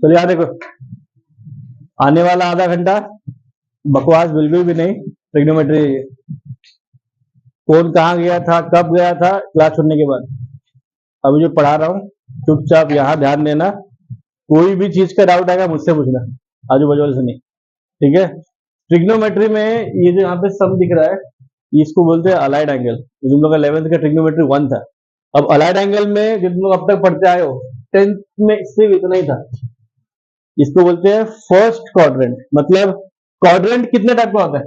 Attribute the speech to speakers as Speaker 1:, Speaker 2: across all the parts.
Speaker 1: तो यार देखो, आने वाला आधा घंटा बकवास बिल्कुल भी नहीं, ट्रिग्नोमेट्री। कौन कहाँ गया था, कब गया था, क्लास छोड़ने के बाद। अभी जो पढ़ा रहा हूँ चुपचाप यहाँ ध्यान देना, कोई भी चीज का डाउट आएगा मुझसे पूछना, आजू बाजू वाले से नहीं, ठीक है। ट्रिग्नोमेट्री में ये जो यहाँ पे सम दिख रहा है, इसको बोलते हैं अलाइड एंगल। तुम लोग का 11th का ट्रिग्नोमेट्री 1 था। अब अलाइड एंगल में जो तुम लोग अब तक पढ़ते आए हो 10th में सिर्फ इतना ही था। इसको बोलते हैं फर्स्ट क्वाड्रेंट। मतलब क्वाड्रेंट कितने टाइप का होता है?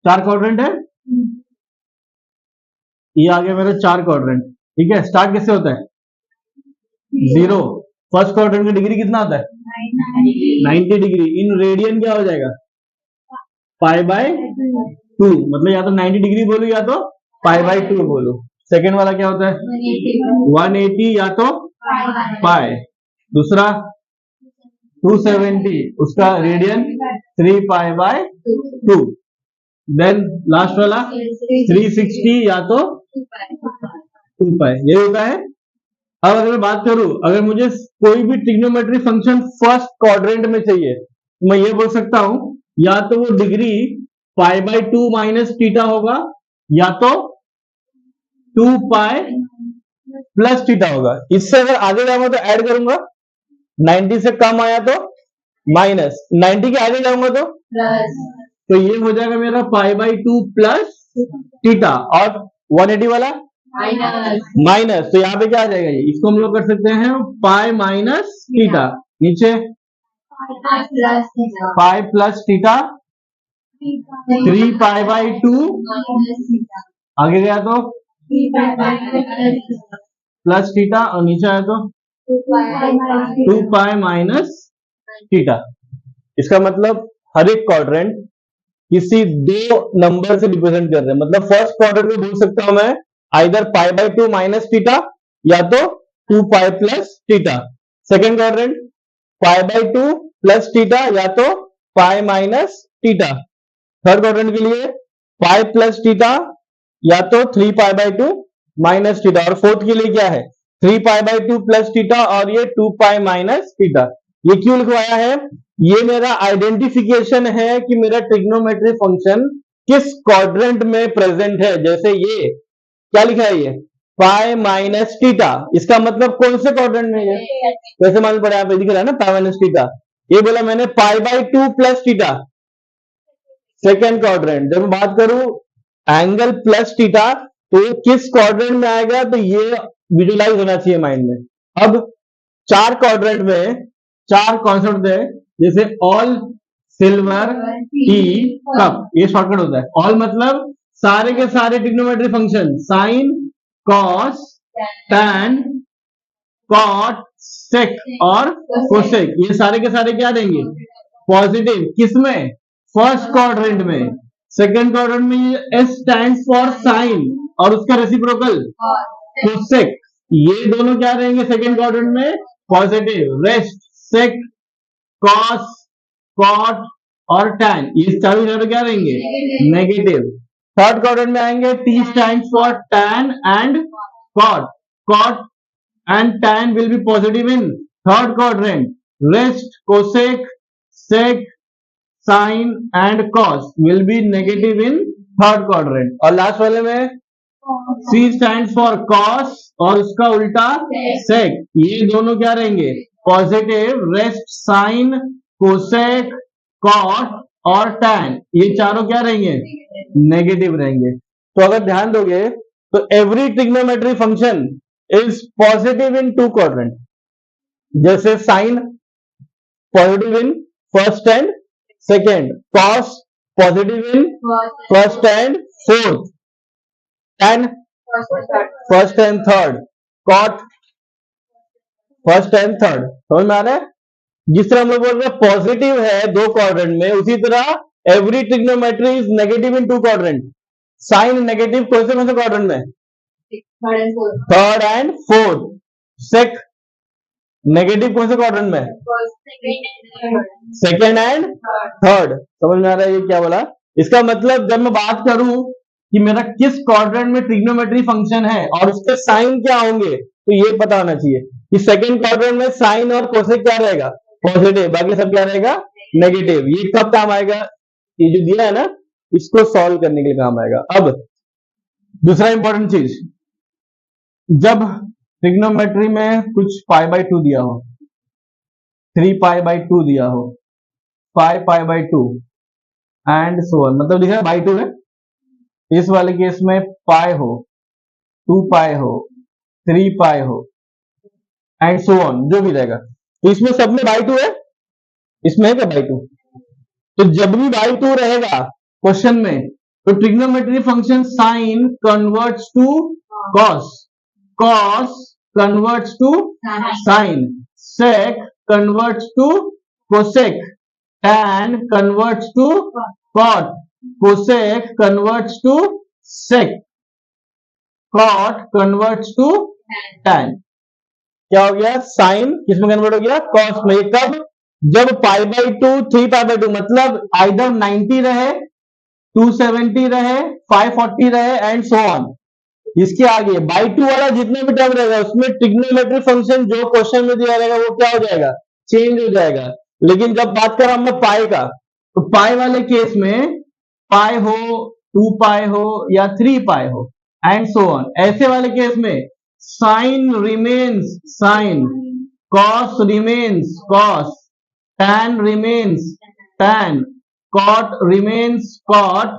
Speaker 1: चार क्वाड्रेंट है। ये आ गया मेरा 4 क्वाड्रेंट, ठीक है। स्टार्ट कैसे होता है? 0। फर्स्ट क्वाड्रेंट का डिग्री कितना होता है? 90 डिग्री। इन रेडियन क्या हो जाएगा? π/2। मतलब या तो 90 डिग्री बोलो या तो π/2 बोलो। सेकेंड वाला क्या होता है? 180 या तो पाई। दूसरा 270, उसका रेडियन 3π/2। देन लास्ट वाला 360 या तो 2π। ये होता है। अब अगर मैं बात करूं, अगर मुझे कोई भी ट्रिग्नोमेट्री फंक्शन फर्स्ट क्वाड्रेंट में चाहिए तो मैं ये बोल सकता हूं, या तो वो डिग्री π/2 माइनस थीटा होगा या तो 2π प्लस थीटा होगा। इससे अगर आगे जाऊंगा तो ऐड करूंगा, 90 से कम आया तो माइनस, 90 के आगे जाऊंगा तो प्लस। तो ये हो जाएगा मेरा π/2 प्लस थीटा, और 180 वाला माइनस। तो यहाँ पे क्या आ जाएगा? ये इसको हम लोग कर सकते हैं पाई माइनस थीटा, नीचे पाई प्लस थीटा 3π/2, आगे गया तो प्लस थीटा, और नीचे आया तो 2π माइनस थीटा। इसका मतलब हर एक क्वाड्रेंट किसी 2 नंबर से रिप्रेजेंट कर रहे हैं। मतलब फर्स्ट क्वाड्रेंट में बोल सकता हूं मैं आइदर π/2 माइनस थीटा या तो 2π plus theta. Second quadrant π/2 plus theta या तो pi minus theta. Third quadrant के लिए पाई प्लस थीटा या तो 3π/2 माइनस थीटा। और फोर्थ के लिए क्या है? 3π/2 प्लस थीटा और ये 2π माइनस थीटा। ये क्यों लिखवाया है? ये मेरा आइडेंटिफिकेशन है कि मेरा ट्रिग्नोमेट्री फंक्शन किस क्वाड्रेंट में प्रेजेंट है। जैसे ये क्या लिखा है? ये पाई माइनस थीटा, इसका मतलब कौन से क्वाड्रेंट में है? वैसे मालूम पड़ा, यहाँ पे दिख रहा है ना पाई माइनस थीटा। ये बोला मैंने π/2 प्लस थीटा, सेकेंड क्वाड्रेंट। जब मैं बात करूं एंगल प्लस थीटा तो ये किस क्वाड्रेंट में आएगा, तो ये विजुलाइज होना चाहिए माइंड में। अब 4 क्वाड्रेंट में 4 कॉन्सेप्ट है, जैसे ऑल, सिल्वर, टी, कप। ये शॉर्टकट होता है। ऑल मतलब सारे के सारे trigonometry function, sine, cos, tan, cot, sec और कोसेक, ये सारे के सारे क्या देंगे? पॉजिटिव। किसमें? फर्स्ट क्वाड्रेंट में। सेकेंड क्वाड्रेंट में ये एस स्टैंड्स फॉर साइन और उसका रेसिप्रोकल कोसेक, ये दोनों क्या रहेंगे सेकेंड क्वाड्रेंट में? Positive. Rest, sec, cos, cot और टैन, ये चारों क्या रहेंगे? नेगेटिव। थर्ड क्वाड्रेंट में आएंगे, T stands for tan and cot, cot and tan will be positive in third quadrant. Rest, cosec, sec, sin and cos will be negative in third quadrant. और last वाले में C stands for cos और उसका उल्टा sec, ये दोनों क्या रहेंगे? Positive. Rest, sine, cosec, cot और tan, ये चारों क्या रहेंगे? नेगेटिव रहेंगे। तो अगर ध्यान दोगे तो every trigonometry function is positive in 2 quadrant. जैसे sine positive in first and second, cos positive in first and fourth, tan first and third, cot first and third. समझ में आ रहा है? जिस तरह हम लोग बोल रहे हैं पॉजिटिव है 2 क्वाड्रेंट में, उसी तरह every trigonometry is negative in 2 quadrant. Sine negative कौन से क्वाड्रेंट में? Third and fourth. Sec negative कौन से क्वाड्रेंट में? Second and third. समझ में आ रहा है ये क्या बोला? इसका मतलब जब मैं बात करूं कि मेरा किस क्वाड्रेंट में ट्रिग्नोमेट्री फंक्शन है और उसके साइन क्या होंगे, तो ये पता होना चाहिए। कि सेकंड क्वाड्रेंट में साइन और कोसेक क्या रहेगा, पॉजिटिव, बाकी सब क्या रहेगा, नेगेटिव। ये कब काम आएगा, ये जो दिया है ना, इसको सॉल्व करने के लिए काम आएगा। अब दूसरा इंपॉर्टेंट चीज, जब ट्रिग्नोमेट्री में कुछ पाई बाई 2 दिया हो, 3 पाई बाई 2 दिया हो, 5 pi by 2 and so on, मतलब लिखा है बाई 2 है, इस वाले केस में पाई हो, 2 पाई हो, 3 पाई हो एंड सो ऑन, जो भी रहेगा, तो इसमें सब में बाई 2 है, इसमें है क्या बाई 2? तो जब भी बाई 2 रहेगा क्वेश्चन में, तो trigonometry function sine converts to cos, cos converts to sine, sec converts to cosec, tan converts to cot, cosec converts to sec, cot converts to tan। क्या हो गया, साइन किसमें कन्वर्ट हो गया, कॉस में। ये कब, जब पाई बाई 2, 3 पाई बाई 2, मतलब आइदर 90 रहे, 270 रहे, 540 रहे एंड सो ऑन। इसके आगे बाई 2 वाला जितने भी टर्म रहेगा उसमें ट्रिग्नोमेट्री फंक्शन जो क्वेश्चन में दिया रहेगा वो क्या हो जाएगा, चेंज हो जाएगा। लेकिन जब बात कर रहा हूं मैं पाई का, तो पाई वाले केस में पाई हो, 2 पाई हो या 3 पाई हो एंड सो ऑन, ऐसे वाले केस में sine remains sine, cos remains cos, tan remains tan, cot remains cot,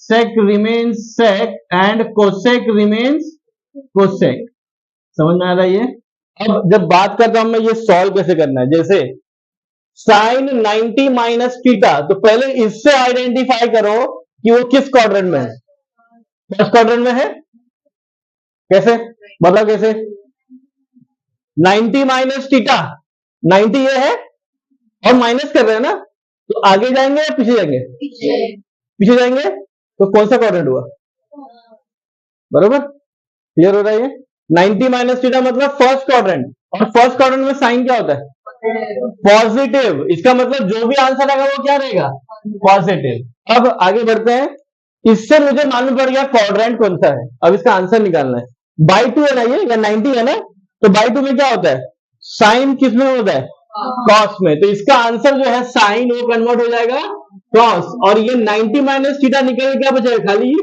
Speaker 1: sec remains sec and cosec remains cosec। समझ में आ रहा है ये? अब जब बात करता हूं मैं ये सॉल्व कैसे करना है, जैसे साइन 90 माइनस थीटा, तो पहले इससे आइडेंटिफाई करो कि वो किस क्वाड्रेंट में है, फर्स्ट क्वाड्रेंट में है। कैसे, मतलब कैसे, 90 माइनस थीटा, 90 ये है और माइनस कर रहे हैं ना, तो आगे जाएंगे या पीछे जाएंगे, पीछे जाएंगे, तो कौन सा क्वाड्रेंट हुआ, बरोबर, क्लियर हो रहा है ये? 90 माइनस थीटा मतलब फर्स्ट क्वाड्रेंट, और फर्स्ट क्वाड्रेंट में साइन क्या होता है, पॉजिटिव। इसका मतलब जो भी आंसर आएगा वो क्या रहेगा, पॉजिटिव। अब आगे बढ़ते हैं, इससे मुझे मालूम पड़ गया क्वाड्रेंट कौन सा है, अब इसका आंसर निकालना है। बाई 2 है ना ये, या 90 है ना, तो बाई 2 में क्या होता है, साइन किस में होता है, कॉस में, तो इसका आंसर जो है साइन वो कन्वर्ट हो जाएगा कॉस, और ये 90 माइनस थीटा निकल क्या बचेगा, खाली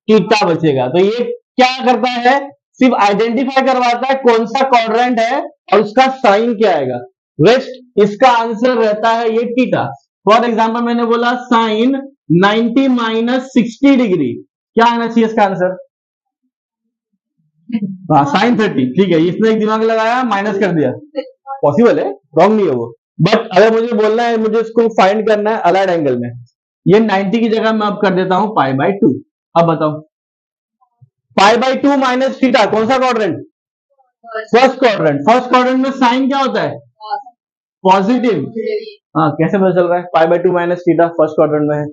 Speaker 1: थीटा बचेगा। तो ये क्या करता है, सिर्फ आइडेंटिफाई करवाता है कौन सा क्वाड्रेंट है और उसका साइन क्या आएगा, रेस्ट इसका आंसर रहता है ये थीटा। फॉर एग्जाम्पल मैंने बोला साइन 90 माइनस 60 डिग्री, क्या आना चाहिए इसका आंसर, साइन 30, ठीक है, इसने एक दिमाग लगाया माइनस कर दिया, पॉसिबल है, रॉन्ग नहीं है वो। बट अगर मुझे बोलना है, मुझे इसको फाइंड करना है अलाइड एंगल में, ये 90 की जगह मैं अब कर देता हूं पाई बाई 2। अब बताओ पाई बाई 2 माइनस थीटा कौन सा quadrant, first quadrant, first quadrant में साइन क्या होता है, पॉजिटिव। हाँ, कैसे पता चल रहा है pi by 2 minus theta first quadrant में है,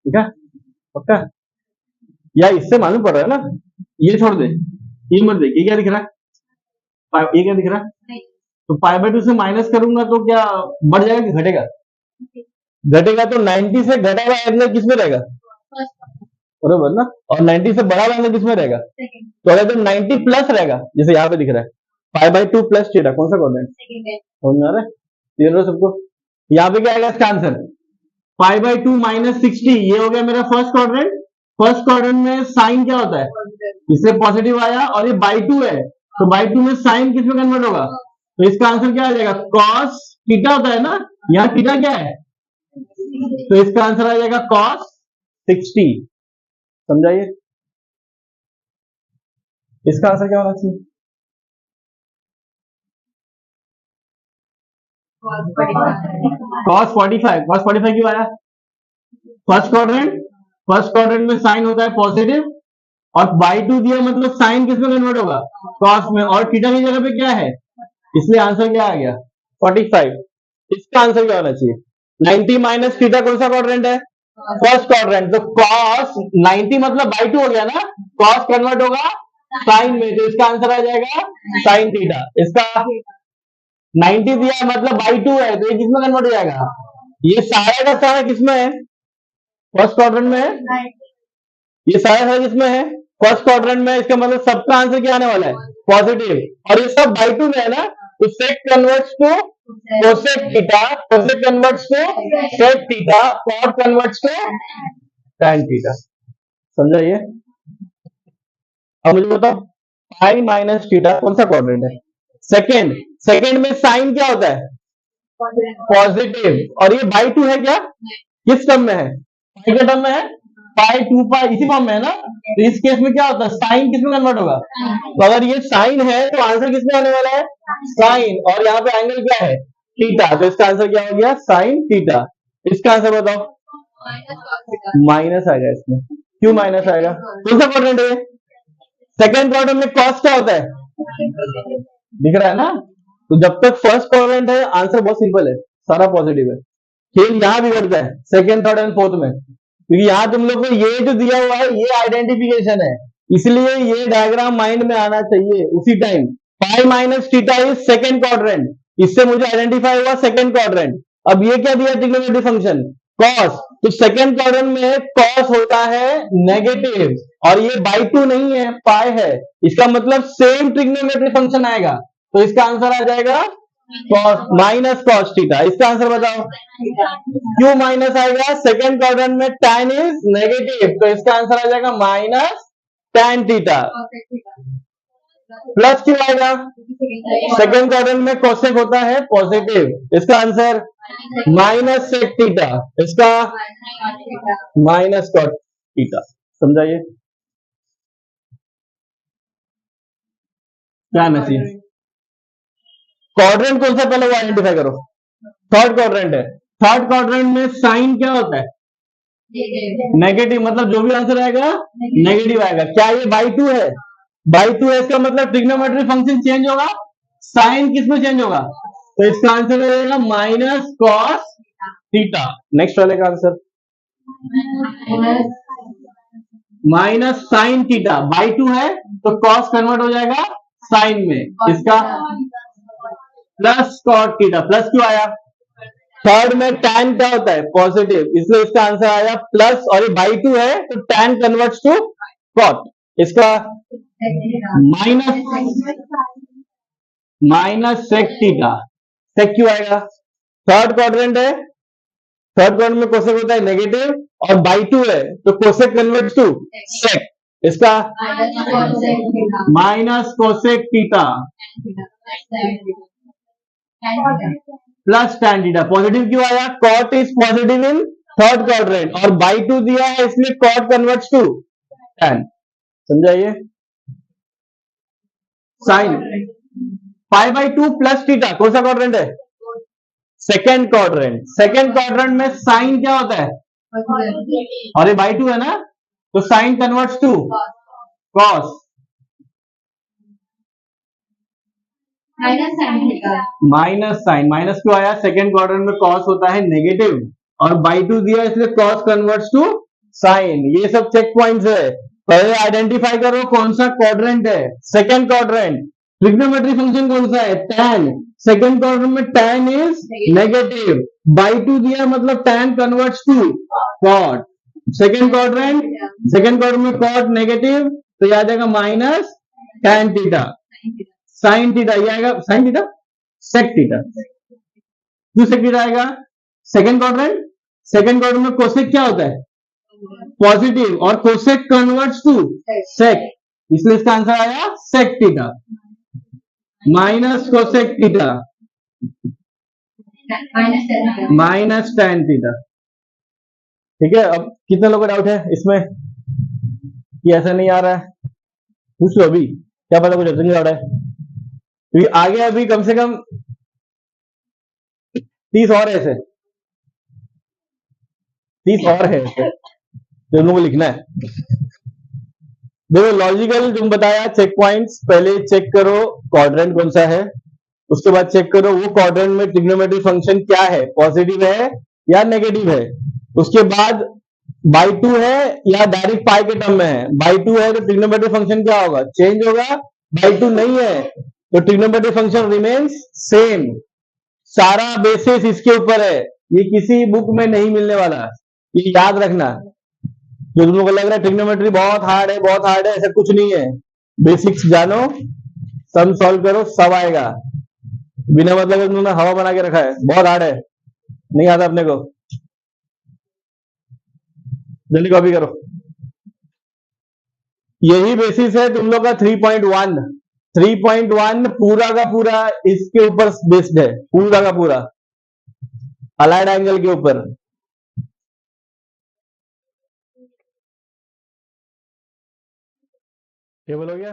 Speaker 1: ठीक है, पक्का, या इससे मालूम पड़ रहा है ना, ये छोड़ दे, ये मत देख, ये क्या दिख रहा है, ये क्या दिख रहा है, तो पाई बाई 2 से माइनस करूंगा तो क्या बढ़ जाएगा कि घटेगा, घटेगा, तो 90 से घटा हुआ एंगल किसमें रहेगा, बरोबर ना, और 90 से बड़ा एंगल किसमें रहेगा, तो अगर तो 90 प्लस रहेगा, जैसे यहाँ पे दिख रहा है पाई बाई 2 प्लस थीटा, कौन सा क्वाड्रेंट, समझ में आ रहा है, क्लियर हो सबको? यहाँ पे क्या आएगा इसका आंसर, पाई बाई 2 माइनस 60, ये हो गया मेरा फर्स्ट क्वाड्रेंट। फर्स्ट क्वाड्रेंट में साइन क्या होता है, इससे पॉजिटिव आया, और ये बाई 2 है, तो बाई 2 में साइन किस में कन्वर्ट होगा, तो इसका आंसर क्या आ जाएगा, कॉस थीटा होता है ना, यहाँ थीटा क्या है, तो इसका आंसर आ जाएगा कॉस 60। समझाइए, इसका आंसर क्या होना चाहिए, cos 45, cos 45 क्यों आया, फर्स्ट क्वाड्रेंट, फर्स्ट क्वाड्रेंट में साइन होता है पॉजिटिव, और बाई 2 दिया मतलब साइन किस में कन्वर्ट होगा, कॉस में, और थीटा की जगह पे क्या है, इसलिए आंसर क्या आ गया 45। इसका आंसर क्या होना चाहिए, 90 माइनस थीटा कौन सा क्वाड्रेंट है, फर्स्ट क्वाड्रेंट, तो cos 90 मतलब बाई 2 हो गया ना, cos कन्वर्ट होगा साइन में, तो इसका आंसर आ जाएगा साइन थीटा। इसका 90 दिया मतलब बाई 2 है, तो ये किसमें कन्वर्ट हो जाएगा, ये सारा का सारा किसमें है, फर्स्ट क्वाड्रेंट में है, ये सारा किसमें है, फर्स्ट क्वाड्रेंट में, इसका मतलब सबका आंसर क्या आने वाला है, पॉजिटिव, और ये सब बाई टू में है ना, तो sec converts to cosec theta, cosec converts to sec theta, cot converts to tan theta. समझा ये? अब मुझे बताओ पाई माइनस थीटा कौन सा क्वाड्रेंट है, सेकेंड, सेकेंड में साइन क्या होता है, पॉजिटिव, और ये बाई टू है क्या, किस टर्म में है, पाई के टर्म में है, पाई टू पाई इसी फॉर्म में है ना, तो इस केस में क्या होता है, साइन किस में कन्वर्ट होगा, तो अगर ये साइन है तो आंसर किस में आने वाला है, साइन, और यहाँ पे एंगल क्या है, थीटा, तो इसका आंसर क्या हो गया, साइन थीटा। इसका आंसर बताओ, माइनस आएगा इसमें, क्यों माइनस आएगा, कौन सा क्वाड्रेंट है, सेकेंड क्वाड्रेंट में कॉस क्या होता है, दिख रहा है ना, तो जब तक फर्स्ट क्वाड्रेंट है आंसर बहुत सिंपल है, सारा पॉजिटिव है, खेल यहां बिगड़ता है सेकेंड थर्ड एंड फोर्थ में, क्योंकि यहां तुम लोग को ये जो दिया हुआ है ये आइडेंटिफिकेशन है, इसलिए ये डायग्राम माइंड में आना चाहिए उसी time. Pi minus theta is second quadrant, इससे मुझे आइडेंटिफाई हुआ सेकेंड क्वाड्रेंट। अब ये क्या दिया ट्रिग्नोमेट्री फंक्शन, कॉस, तो सेकेंड क्वाड्रेंट में कॉस होता है नेगेटिव, और ये बाई टू नहीं है पाई है, इसका मतलब सेम ट्रिग्नोमेट्री फंक्शन आएगा, तो इसका आंसर आ जाएगा कॉस माइनस कॉस थीटा। इसका आंसर बताओ, क्यों माइनस आएगा, सेकेंड क्वाड्रेंट में tan इज नेगेटिव, तो इसका आंसर आ जाएगा माइनस tan थीटा। प्लस क्यों आएगा, सेकेंड क्वाड्रेंट में कोसेक होता है पॉजिटिव, इसका आंसर माइनस सेक थीटा, इसका माइनस कॉट थीटा। समझाइए क्या आना चाहिए, क्वाड्रेंट कौन सा पहले वो आइडेंटिफाई करो, थर्ड क्वाड्रेंट है, थर्ड क्वाड्रेंट में साइन क्या होता है, नेगेटिव, मतलब जो भी आंसर आएगा नेगेटिव आएगा। क्या ये बाई टू है, बाई टू है, इसका मतलब ट्रिग्नोमेट्री फंक्शन चेंज होगा, साइन किस में चेंज होगा, तो इसका आंसर हो जाएगा माइनस कॉस थीटा। नेक्स्ट वाले का answer minus sine theta, by two है तो कॉस कन्वर्ट हो जाएगा साइन में, इसका प्लस कॉट थीटा, प्लस क्यों आया, थर्ड में tan क्या होता है पॉजिटिव, इसलिए इसका आंसर आया प्लस, और ये बाई टू है तो tan कन्वर्ट्स टू कॉट, इसका माइनस सेक थीटा। सेक क्यों आएगा, थर्ड क्वाड्रेंट है, थर्ड क्वाड्रेंट में कोसेक होता है नेगेटिव, और बाई टू है तो कोसेक कन्वर्ट्स टू सेक, इसका minus cosec theta plus tan theta. Positive क्यों आया, cot is positive in third quadrant, और बाई टू दिया है इसलिए कॉट कन्वर्ट्स टू tan। समझाइए, sine pi by two plus theta कौन सा क्वाड्रेंट है, सेकेंड क्वाड्रेंट, सेकेंड क्वाड्रेंट में साइन क्या होता है, और ये बाई टू है ना, तो sine converts to cos, minus sine, minus क्यों आया, सेकेंड क्वाड्रेंट में कॉस होता है नेगेटिव, और बाई टू दिया इसलिए कॉस कन्वर्ट्स टू साइन। ये सब चेक पॉइंट्स है, पहले आइडेंटिफाई करो कौन सा क्वाड्रेंट है, सेकेंड क्वाड्रेंट, ट्रिग्नोमेट्री फंक्शन कौन सा है tan, सेकेंड क्वाड्रेंट में tan is negative, by two दिया मतलब tan converts to cot, second quadrant में कॉट नेगेटिव, तो याद आएगा minus tan theta, sine theta, ये आएगा साइन थीटा सेक थीटा, क्यों सेक थीटा आएगा, सेकेंड क्वाड्रेंट में कोसेक क्या होता है पॉजिटिव, और कोसेक कन्वर्ट्स टू सेक, इसलिए इसका आंसर आया sec theta minus cosec theta minus tan theta. ठीक है, अब कितने लोगों को डाउट है इसमें कि ऐसा नहीं आ रहा है, पूछ लो अभी, क्या पता कुछ नहीं आ रहा है, क्योंकि आगे अभी कम से कम 30 और ऐसे 30 और है ऐसे जो लोगों को लिखना है। देखो लॉजिकल जो बताया चेक पॉइंट्स, पहले चेक करो क्वाड्रेंट कौन सा है, उसके बाद चेक करो वो क्वाड्रेंट में ट्रिग्नोमेट्री फंक्शन क्या है, पॉजिटिव है या नेगेटिव है, उसके बाद बाई टू है या डायरेक्ट पाई के टर्म में है, बाई टू है तो ट्रिग्नोमेट्री फंक्शन क्या होगा, चेंज होगा, बाई टू नहीं है तो ट्रिग्नोमेट्री फंक्शन रिमेन्स सेम। सारा बेसिस इसके ऊपर है, ये किसी बुक में नहीं मिलने वाला, ये याद रखना, जो तुम लोग को लग रहा है ट्रिग्नोमेट्री बहुत हार्ड है, बहुत हार्ड है, ऐसा कुछ नहीं है। बेसिक्स जानो, सम सॉल्व करो, सब आएगा। बिना मतलब तुमने हवा बना के रखा है, बहुत हार्ड है, नहीं आता अपने को। जल्दी कॉपी करो। यही बेसिस है तुम लोग का 3.1। 3.1 पूरा का पूरा इसके ऊपर बेस्ड है, पूरा का पूरा अलाइड एंगल के ऊपर। टेबल हो गया।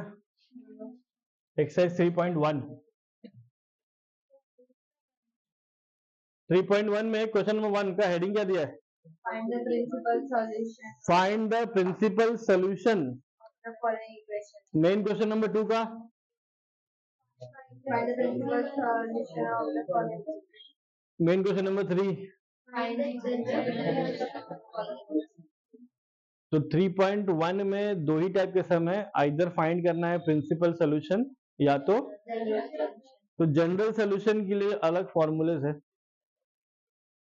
Speaker 1: एक्सरसाइज 3.1। 3.1 में क्वेश्चन नंबर 1 का हेडिंग क्या दिया है?
Speaker 2: Find the principal solution
Speaker 1: find the principal solution.
Speaker 2: of the following equation.
Speaker 1: Main question number 2 का
Speaker 2: Find the principal solution of the following equation.
Speaker 1: Main question number 3।
Speaker 2: Find the principal solution of the following equation.
Speaker 1: तो 3.1 में दो ही type के सम है, either find करना है principal solution या तो जनरल सोल्यूशन के लिए अलग फॉर्मूलेज है।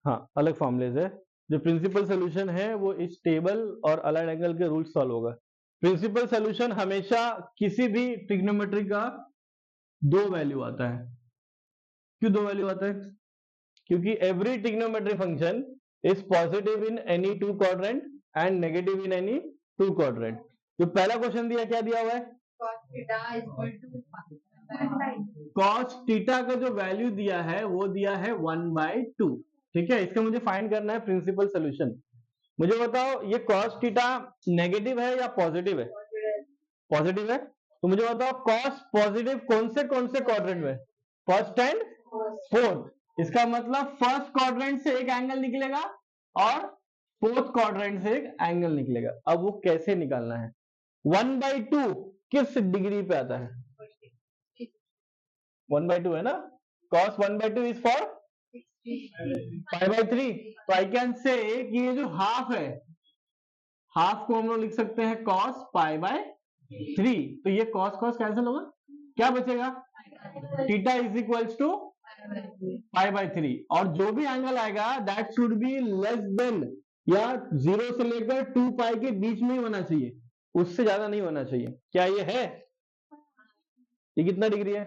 Speaker 1: हाँ, अलग फॉर्मूलेज है। जो प्रिंसिपल सोल्यूशन है वो इस टेबल और अलाइड एंगल के रूल सॉल्व होगा। प्रिंसिपल सोल्यूशन हमेशा किसी भी ट्रिग्नोमेट्री का दो वैल्यू आता है। क्यों दो वैल्यू आता है? क्योंकि every trigonometry function is positive in any two quadrant and negative in any two quadrant. जो पहला क्वेश्चन दिया, क्या दिया हुआ है?
Speaker 2: Cos theta is equal to 1/2.
Speaker 1: Cos theta का जो वैल्यू दिया है वो दिया है 1/2। ठीक है, इसका मुझे फाइंड करना है प्रिंसिपल सोल्यूशन। मुझे बताओ ये कॉस थीटा नेगेटिव है या पॉजिटिव है? पॉजिटिव है। तो मुझे बताओ कॉस पॉजिटिव कौन से क्वाड्रेंट में? First and fourth. इसका मतलब फर्स्ट क्वाड्रेंट से एक एंगल निकलेगा और फोर्थ क्वाड्रेंट से एक एंगल निकलेगा। अब वो कैसे निकालना है? 1/2 किस डिग्री पे आता है? 1/2 है ना। cos 1/2 is for π/3। तो आई कैन से कि ये जो हाफ है, हाफ को हम लोग लिख सकते हैं cos π/3। तो ये cos कैंसिल होगा, क्या बचेगा? Theta is equals to π/3। और जो भी एंगल आएगा that should be less than या 0 से लेकर 2π के बीच में ही होना चाहिए, उससे ज्यादा नहीं होना चाहिए। क्या ये है? ये कितना डिग्री है?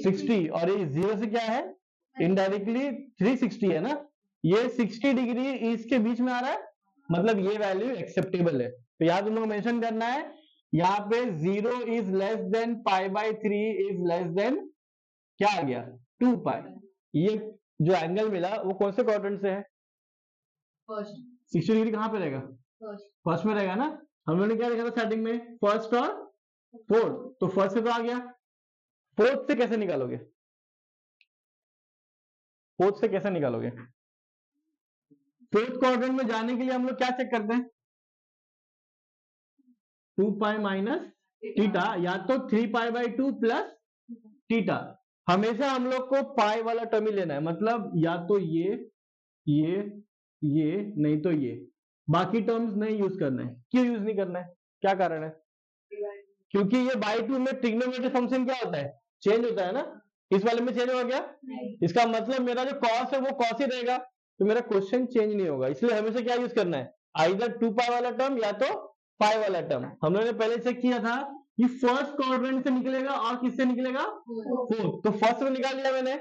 Speaker 1: 60। और ये 0 से क्या है? इनडायरेक्टली 360 है ना। ये 60 डिग्री इसके बीच में आ रहा है, मतलब ये वैल्यू एक्सेप्टेबल है। तो यहां तुम लोग मेंशन करना है, यहाँ पे 0 is less than π/3 is less than क्या आ गया? 2π। ये जो एंगल मिला वो कौन से क्वाड्रेंट से है? 60 डिग्री कहां पे रहेगा? फर्स्ट में रहेगा ना। हम लोगों ने क्या लिखा था स्टार्टिंग में? फर्स्ट और फोर्थ। तो फर्स्ट से तो आ गया, फोर्थ से कैसे निकालोगे? फोर्थ से कैसे निकालोगे? फोर्थ क्वाड्रेंट में जाने के लिए हम लोग क्या चेक करते हैं? 2π माइनस थीटा या तो 3π/2 प्लस थीटा। हमेशा हम लोग को पाई वाला टर्म ही लेना है, मतलब या तो ये नहीं तो ये, बाकी टर्म्स नहीं यूज करना है। क्यों यूज नहीं करना है? क्या कारण है? क्योंकि ये बाई 2 में ट्रिग्नोमेट्री फंक्शन क्या होता है? चेंज होता है ना। इस वाले में चेंज हो गया, इसका मतलब मेरा जो कॉस है वो कॉस ही रहेगा, तो मेरा क्वेश्चन चेंज नहीं होगा। इसलिए हमेशा क्या यूज करना है? आइदर 2π वाला टर्म या तो पाई वाला टर्म। हम लोगों ने पहले चेक किया था कि फर्स्ट क्वाड्रेंट से निकलेगा और किससे निकलेगा? फोर्थ। तो फर्स्ट में निकाल लिया मैंने।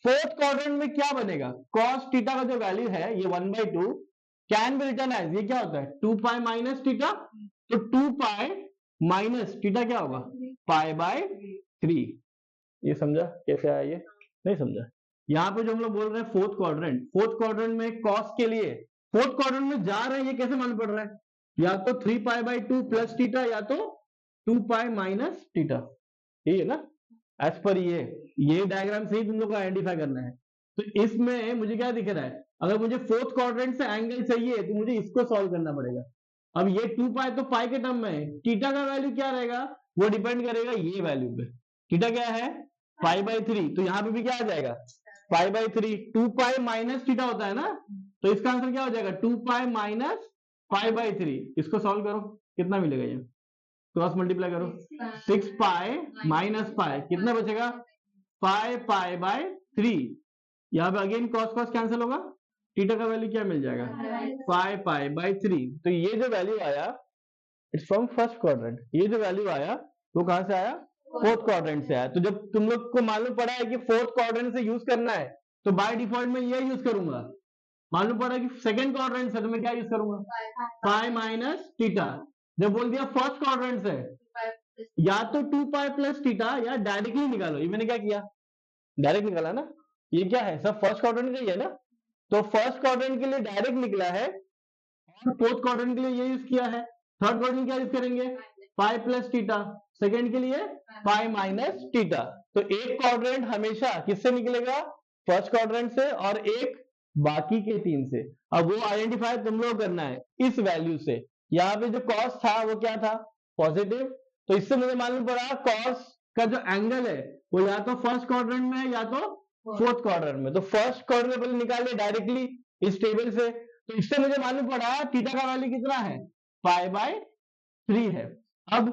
Speaker 1: फोर्थ क्वाड्रेंट में क्या बनेगा? कॉस थीटा का जो वैल्यू है ये 1/2 कैन बी रिटर्न एज, ये क्या होता है? 2π माइनस थीटा। तो 2π माइनस थीटा क्या होगा? π/3। ये समझा कैसे आया? ये नहीं समझा। यहाँ पे जो हम लोग बोल रहे हैं फोर्थ क्वाड्रेंट में कॉस के लिए फोर्थ क्वाड्रेंट में जा रहे हैं, ये कैसे मालूम पड़ रहा है? या तो 3π/2 प्लस थीटा या तो 2π माइनस थीटा। यही है ना। एज पर ये डायग्राम से ही तुम लोग को आइडेंटिफाई करना है। तो इसमें मुझे क्या दिख रहा है? अगर मुझे फोर्थ क्वाड्रेंट से एंगल चाहिए तो मुझे इसको सॉल्व करना पड़ेगा। अब ये 2π तो पाई के टर्म में है, थीटा का वैल्यू क्या रहेगा? वो डिपेंड करेगा ये वैल्यू पे। थीटा क्या है? π/3। तो यहाँ पे भी क्या आ जाएगा? π/3। 2π माइनस थीटा होता है ना, तो इसका आंसर क्या हो जाएगा? 2π माइनस π/3। इसको सॉल्व करो, कितना मिलेगा? ये क्रॉस मल्टीप्लाई करो, 6π माइनस पाई कितना बचेगा? π/3। यहाँ पे अगेन कॉस कैंसिल होगा, थीटा का वैल्यू क्या मिल जाएगा, 5 पाई बाई 3। तो ये जो वैल्यू आया इट्स फ्रॉम फर्स्ट क्वाड्रेंट, ये जो वैल्यू आया वो कहां से आया, फोर्थ क्वाड्रेंट से आया। तो जब तुम लोग को मालूम पड़ा है कि फोर्थ क्वाड्रेंट से यूज करना है तो बाय डिफॉल्ट में ये यूज करूंगा। मालूम पड़ा कि सेकंड क्वाड्रेंट से तो मैं क्या यूज करूंगा, पाई माइनस थीटा। जब बोल दिया फर्स्ट क्वाड्रेंट से या तो 2 पाई प्लस थीटा या डायरेक्टली निकालो। ये मैंने क्या किया, डायरेक्ट निकाला ना। ये क्या है, सब फर्स्ट क्वाड्रेंट का ही है ना, तो फर्स्ट क्वाड्रेंट के लिए डायरेक्ट निकला है और फोर्थ क्वाड्रेंट के लिए ये यूज किया है। थर्ड क्वाड्रेंट क्या यूज करेंगे, पाई प्लस थीटा। सेकंड के लिए पाई माइनस थीटा। तो एक क्वाड्रेंट हमेशा किससे निकलेगा, फर्स्ट क्वाड्रेंट से, और एक बाकी के 3 से। अब वो आइडेंटिफाई तुम लोग करना है इस वैल्यू से। यहाँ पे जो कॉस था वो क्या था, पॉजिटिव। तो इससे मुझे मालूम पड़ा कॉस का जो एंगल है वो या तो फर्स्ट क्वाड्रेंट में है या तो फोर्थ क्वाड्रेंट में। तो फर्स्ट क्वाड्रेंट पहले निकाले डायरेक्टली इस टेबल से। तो इससे मुझे मालूम पड़ा थीटा का वैल्यू कितना है, पाई बाय 3 है। अब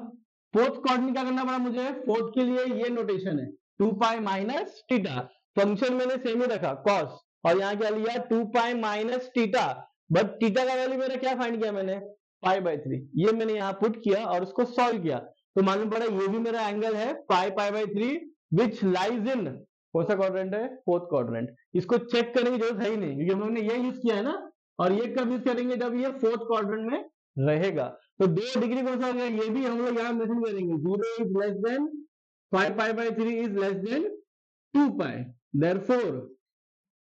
Speaker 1: फोर्थ क्वाड्रेंट क्या करना पड़ा मुझे, फोर्थ के लिए ये नोटेशन है 2 पाई माइनस थीटा। फंक्शन मैंने सेम ही रखा कॉस, और यहाँ क्या लिया 2 पाई माइनस थीटा। बट थीटा का वैल्यू मेरा क्या फाइंड किया मैंने, पाई बाय 3। ये मैंने यहाँ पुट किया और उसको सॉल्व किया तो मालूम पड़ा ये भी मेरा एंगल है पाई बाय 3 विच लाइज इन कौन सा क्वाड्रेंट है, फोर्थ क्वाड्रेंट। इसको चेक करने की जरूरत है ही नहीं क्योंकि हम लोगों ने ये यूज किया है ना, और ये कब यूज करेंगे, जब ये फोर्थ क्वाड्रेंट में रहेगा। तो 2 डिग्री कौन सा हो गया, ये भी हम लोग यहाँ मेंशन करेंगे, 0 is less than 5 pi by 3 is less than 2 pi. Therefore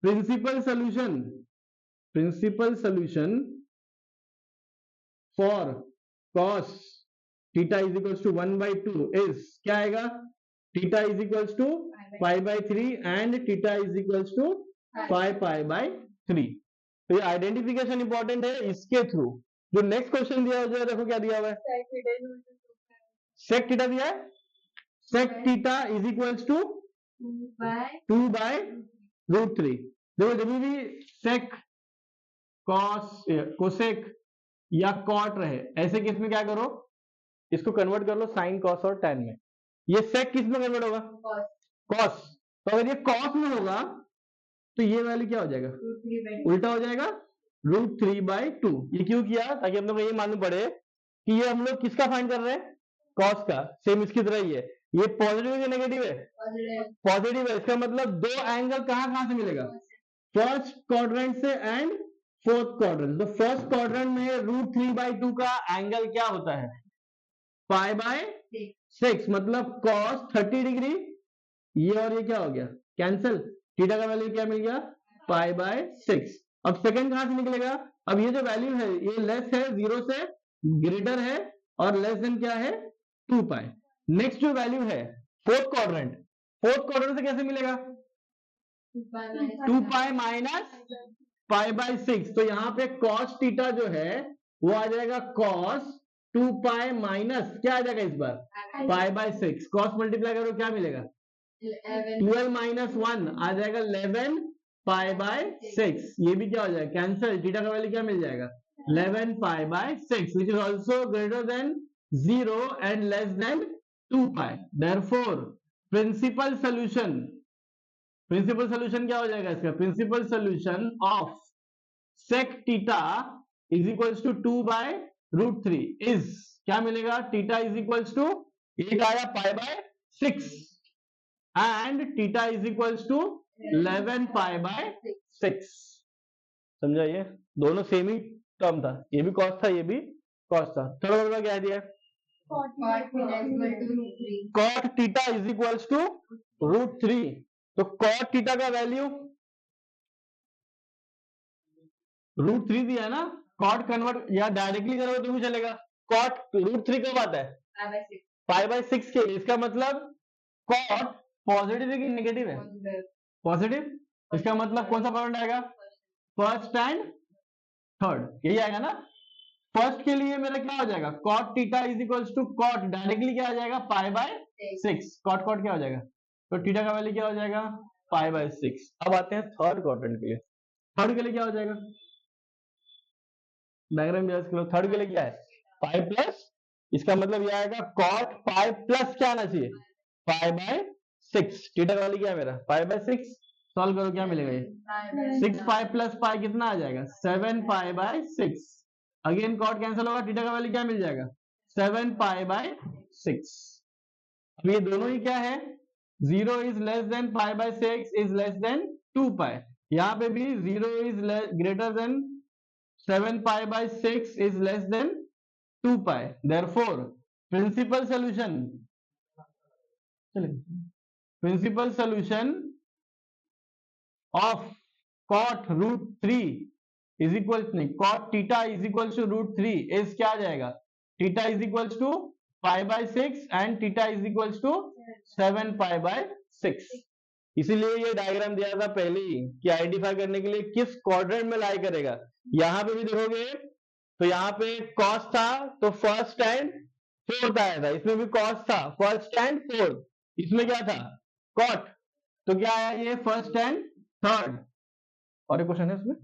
Speaker 1: principal solution for cos theta is equals to 1/2 is क्या आएगा, theta is equals to pi by 3 and theta is equals to 5 pi by 3। तो ये identification important है। इसके through जो next question दिया हुआ है, देखो क्या दिया हुआ है, सेक थीटा दिया है, sec theta is equals to 2 by root 3। देखो जब भी सेक कॉस कोसेक या कॉट रहे ऐसे केस में क्या करो, इसको कन्वर्ट कर लो साइन कॉस और टैन में। ये सेक किस में कन्वर्ट होगा, कॉस। तो अगर ये कॉस में होगा तो ये वैल्यू क्या हो जाएगा, उल्टा हो जाएगा, √3/2। ये क्यों किया, ताकि हम लोग को ये मालूम पड़े कि ये हम लोग किसका फाइंड कर रहे हैं, कॉस का। सेम इसकी तरह ही है, ये पॉजिटिव है कि नेगेटिव है, पॉजिटिव है। इसका मतलब 2 एंगल कहां कहां से मिलेगा, फर्स्ट क्वाड्रेंट से एंड फोर्थ क्वाड्रेंट। तो फर्स्ट क्वाड्रेंट में √3/2 का एंगल क्या होता है, पाई बाय 6, मतलब कॉस 30 डिग्री। ये और ये क्या हो गया, कैंसिल। थीटा का वैल्यू क्या मिल गया, पाई बाय 6। अब सेकंड कहां से निकलेगा, अब ये जो वैल्यू है ये लेस है 0 से, ग्रेटर है, और लेस देन क्या है 2 पाई। नेक्स्ट जो वैल्यू है फोर्थ क्वाड्रेंट से कैसे मिलेगा, 2 पाई माइनस पाई बाय 6। तो यहाँ पे कॉस थीटा जो है वो आ जाएगा कॉस 2 पाई माइनस क्या आ जाएगा इस बार, पाई बाय 6। कॉस मल्टीप्लाई करो क्या मिलेगा, 12 माइनस 1 आ जाएगा 11 पाई बाय 6। ये भी क्या हो जाएगा, कैंसिल। थीटा का वैल्यू क्या मिल जाएगा, 11 pi by 6 which is also greater than 0 and less than 2 pi. Therefore principal solution क्या हो जाएगा इसका, principal solution of sec theta is equals to 2 by √3 is क्या मिलेगा, थीटा इज इक्वल्स टू एक आया pi by 6 and theta is equals to 11 pi by 6। समझा, ये दोनों सेम ही टर्म था, ये भी कॉस था ये भी कॉस था। थर्ड वर्ड क्या दिया है, cot theta is equals to √3। तो कॉट थीटा का वैल्यू √3 दिया है ना, कॉट कन्वर्ट या डायरेक्टली करोगे तो भी चलेगा। कॉट √3 कब आता है, पाई बाय 6 के। इसका मतलब कॉट पॉजिटिव है कि नेगेटिव है, पॉजिटिव। इसका मतलब कौन सा क्वाड्रेंट आएगा, फर्स्ट एंड थर्ड, यही आएगा ना। फर्स्ट के लिए मेरा क्या हो जाएगा, cot theta is equals to cot directly क्या हो जाएगा, पाई बाय 6। कॉट क्या हो जाएगा, तो थीटा का वैल्यू क्या हो जाएगा, पाई बाय 6। अब आते हैं थर्ड क्वाड्रेंट के लिए। थर्ड के लिए क्या हो जाएगा, डायग्राम थर्ड के लिए क्या है, पाई प्लस, इसका मतलब ये आएगा कॉट पाई प्लस क्या आना चाहिए, पाई बाय 6। थीटा का वैल्यू क्या है मेरा, पाई बाय 6। सॉल्व करो, क्या मिलेगा ये 6 पाई प्लस पाई कितना आ जाएगा 7 pi by 6। Again cot cancel होगा, थीटा का वैल्यू क्या मिल जाएगा 7 पाई बाय 6। अब ये दोनों ही क्या है 0 is less than pi by 6 is less than 2 pi. यहाँ पे भी 0 is greater than 7 pi by 6 is less than 2 pi. Therefore principal solution, principal solution of cot root 3 is equal नहीं cot theta is equal to root 3 is क्या आ जाएगा theta is equal to pi by 6 and theta is equal to 7 pi by 6। इसीलिए ये diagram दिया था पहले ही कि आइडेंटिफाई करने के लिए किस क्वाड्रेंट में लाई करेगा। यहां पे भी देखोगे तो यहाँ पे cos था तो फर्स्ट एंड फोर्थ आया था, इसमें भी cos था फर्स्ट एंड फोर्थ, इसमें क्या था cot तो क्या आया ये फर्स्ट एंड थर्ड। और एक क्वेश्चन है इसमें